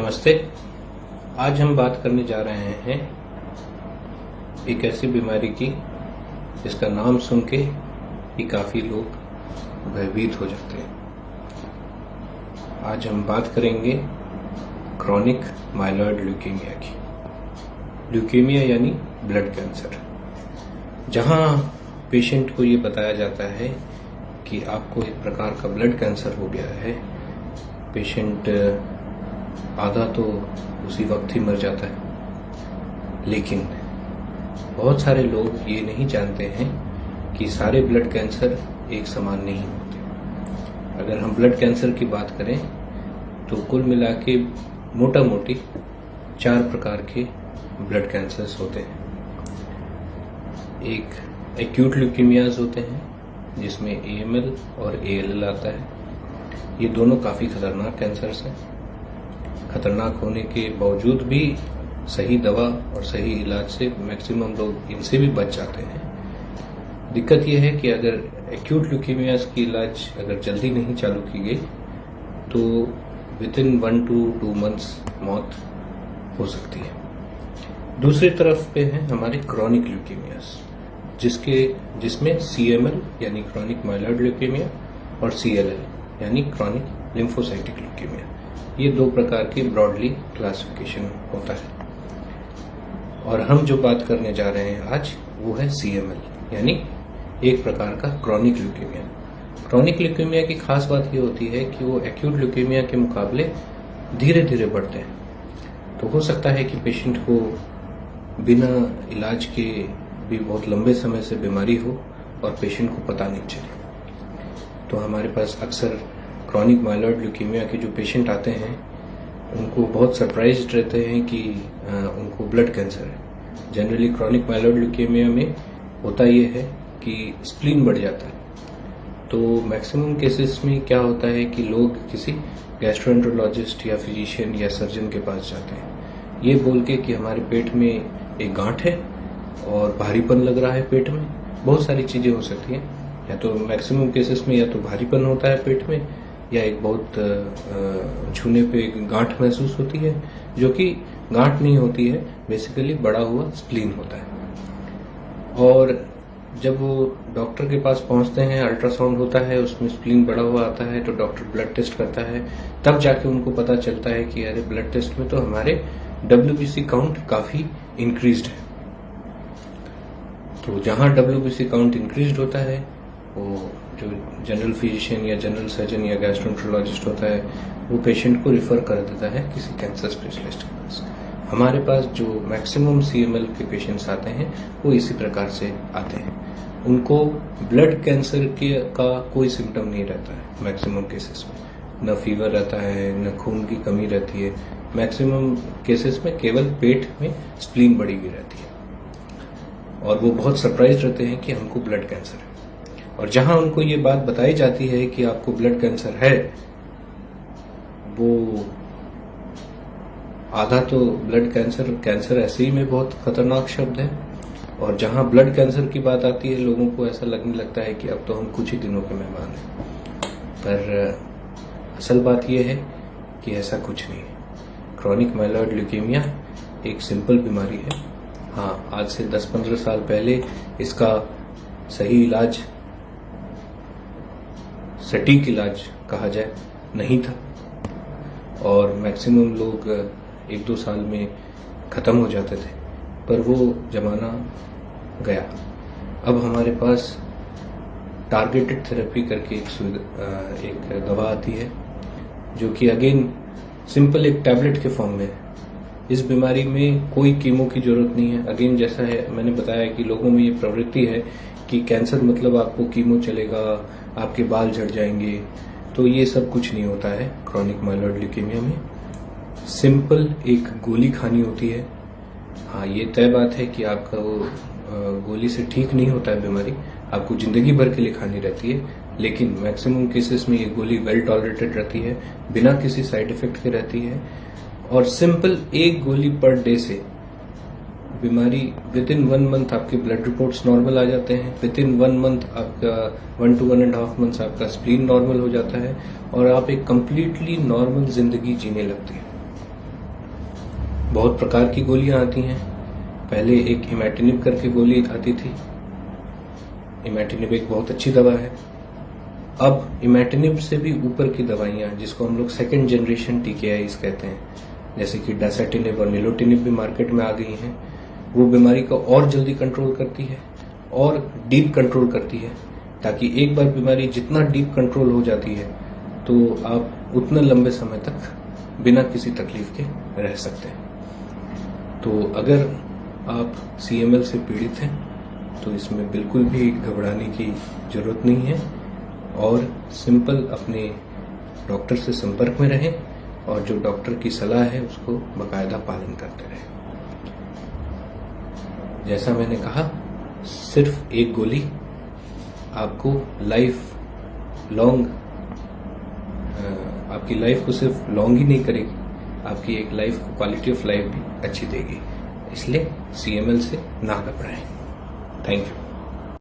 नमस्ते। आज हम बात करने जा रहे हैं एक ऐसी बीमारी की जिसका नाम सुन के ही काफ़ी लोग भयभीत हो जाते हैं। आज हम बात करेंगे क्रॉनिक माइलॉइड ल्यूकेमिया की। ल्यूकेमिया यानी ब्लड कैंसर, जहां पेशेंट को ये बताया जाता है कि आपको एक प्रकार का ब्लड कैंसर हो गया है। पेशेंट आधा तो उसी वक्त ही मर जाता है, लेकिन बहुत सारे लोग ये नहीं जानते हैं कि सारे ब्लड कैंसर एक समान नहीं होते। अगर हम ब्लड कैंसर की बात करें तो कुल मिला के मोटा मोटी 4 प्रकार के ब्लड कैंसर्स होते हैं। एक एक्यूट ल्यूकेमियाज होते हैं जिसमें AML और ALL आता है। ये दोनों काफ़ी खतरनाक कैंसर्स हैं। खतरनाक होने के बावजूद भी सही दवा और सही इलाज से मैक्सिमम लोग इनसे भी बच जाते हैं। दिक्कत यह है कि अगर एक्यूट ल्यूकेमियाज की इलाज अगर जल्दी नहीं चालू की गई तो विदिन 1 to 2 months मौत हो सकती है। दूसरी तरफ पे हैं हमारे क्रॉनिक ल्यूकेमियाज जिसमें CML यानी क्रॉनिक माइलॉइड ल्यूकेमिया और CLL यानी क्रॉनिक लिम्फोसाइटिक ल्यूकेमिया, ये 2 प्रकार की ब्रॉडली क्लासिफिकेशन होता है। और हम जो बात करने जा रहे हैं आज वो है CML यानी एक प्रकार का क्रॉनिक ल्यूकेमिया। क्रॉनिक ल्यूकेमिया की खास बात ये होती है कि वो एक्यूट ल्यूकेमिया के मुकाबले धीरे धीरे बढ़ते हैं। तो हो सकता है कि पेशेंट को बिना इलाज के भी बहुत लंबे समय से बीमारी हो और पेशेंट को पता नहीं चले। तो हमारे पास अक्सर क्रॉनिक माइलॉइड ल्यूकेमिया के जो पेशेंट आते हैं उनको बहुत सरप्राइज्ड रहते हैं कि उनको ब्लड कैंसर है। जनरली क्रॉनिक माइलॉइड ल्यूकेमिया में होता ये है कि स्प्लीन बढ़ जाता है। तो मैक्सिमम केसेस में क्या होता है कि लोग किसी गैस्ट्रोएंटरोलॉजिस्ट या फिजिशियन या सर्जन के पास जाते हैं ये बोल के कि हमारे पेट में एक गांठ है और भारीपन लग रहा है पेट में। बहुत सारी चीजें हो सकती हैं, या तो मैक्सिमम केसेस में या तो भारीपन होता है पेट में या एक बहुत छूने पे एक गांठ महसूस होती है जो कि गांठ नहीं होती है, बेसिकली बड़ा हुआ स्प्लीन होता है। और जब वो डॉक्टर के पास पहुंचते हैं, अल्ट्रासाउंड होता है, उसमें स्प्लीन बड़ा हुआ आता है तो डॉक्टर ब्लड टेस्ट करता है। तब जाके उनको पता चलता है कि अरे ब्लड टेस्ट में तो हमारे WBC काउंट काफी इंक्रीज्ड है। तो जहां WBC काउंट इंक्रीज्ड होता है वो जो जनरल फिजिशियन या जनरल सर्जन या गैस्ट्रोएंटरोलॉजिस्ट होता है वो पेशेंट को रिफर कर देता है किसी कैंसर स्पेशलिस्ट के पास। हमारे पास जो मैक्सिमम CML के पेशेंट्स आते हैं वो इसी प्रकार से आते हैं। उनको ब्लड कैंसर का कोई सिम्टम नहीं रहता है मैक्सिमम केसेस में। न फीवर रहता है, न खून की कमी रहती है। मैक्सिमम केसेस में केवल पेट में स्प्लीन बढ़ी हुई रहती है और वो बहुत सरप्राइज रहते हैं कि हमको ब्लड कैंसर है। और जहां उनको ये बात बताई जाती है कि आपको ब्लड कैंसर है, वो आधा तो ब्लड कैंसर ऐसे ही में बहुत खतरनाक शब्द है। और जहां ब्लड कैंसर की बात आती है लोगों को ऐसा लगने लगता है कि अब तो हम कुछ ही दिनों के मेहमान हैं। पर असल बात यह है कि ऐसा कुछ नहीं है। क्रॉनिक माइलॉइड ल्यूकेमिया एक सिंपल बीमारी है। हाँ, आज से 10-15 साल पहले इसका सही इलाज, सटीक इलाज कहा जाए, नहीं था और मैक्सिमम लोग 1-2 साल में खत्म हो जाते थे। पर वो जमाना गया। अब हमारे पास टारगेटेड थेरेपी करके एक दवा आती है जो कि अगेन सिंपल एक टैबलेट के फॉर्म में है। इस बीमारी में कोई कीमो की जरूरत नहीं है। अगेन जैसा है मैंने बताया कि लोगों में ये प्रवृत्ति है कि कैंसर मतलब आपको कीमो चलेगा, आपके बाल झड़ जाएंगे। तो ये सब कुछ नहीं होता है क्रॉनिक माइलॉइड ल्यूकेमिया में। सिंपल एक गोली खानी होती है। हाँ, ये तय बात है कि आपका वो गोली से ठीक नहीं होता है बीमारी, आपको जिंदगी भर के लिए खानी रहती है। लेकिन मैक्सिमम केसेस में ये गोली वेल टॉलरेटेड रहती है, बिना किसी साइड इफेक्ट के रहती है। और सिंपल एक गोली पर डे से बीमारी विदिन 1 मंथ आपके ब्लड रिपोर्ट्स नॉर्मल आ जाते हैं। विदिन 1 मंथ आपका 1 to 1.5 मंथ्स आपका स्प्लीन नॉर्मल हो जाता है और आप एक कंप्लीटली नॉर्मल जिंदगी जीने लगते हैं। बहुत प्रकार की गोलियां आती हैं। पहले एक इमैटिनिब करके गोली आती थी। इमैटिनिब एक बहुत अच्छी दवा है। अब इमैटिनिब से भी ऊपर की दवाइयां, जिसको हम लोग सेकेंड जनरेशन टीकेआईज कहते हैं, जैसे कि डेसाटिनिब और निलोटिनिब भी मार्केट में आ गई हैं। वो बीमारी को और जल्दी कंट्रोल करती है और डीप कंट्रोल करती है, ताकि एक बार बीमारी जितना डीप कंट्रोल हो जाती है तो आप उतना लंबे समय तक बिना किसी तकलीफ के रह सकते हैं। तो अगर आप CML से पीड़ित हैं तो इसमें बिल्कुल भी घबराने की जरूरत नहीं है और सिंपल अपने डॉक्टर से संपर्क में रहें और जो डॉक्टर की सलाह है उसको बाकायदा पालन करते रहें। जैसा मैंने कहा, सिर्फ एक गोली आपको लाइफ लॉन्ग, आपकी लाइफ को सिर्फ लॉन्ग ही नहीं करेगी, आपकी एक लाइफ को क्वालिटी ऑफ लाइफ भी अच्छी देगी। इसलिए CML से ना घबराएं। Thank you.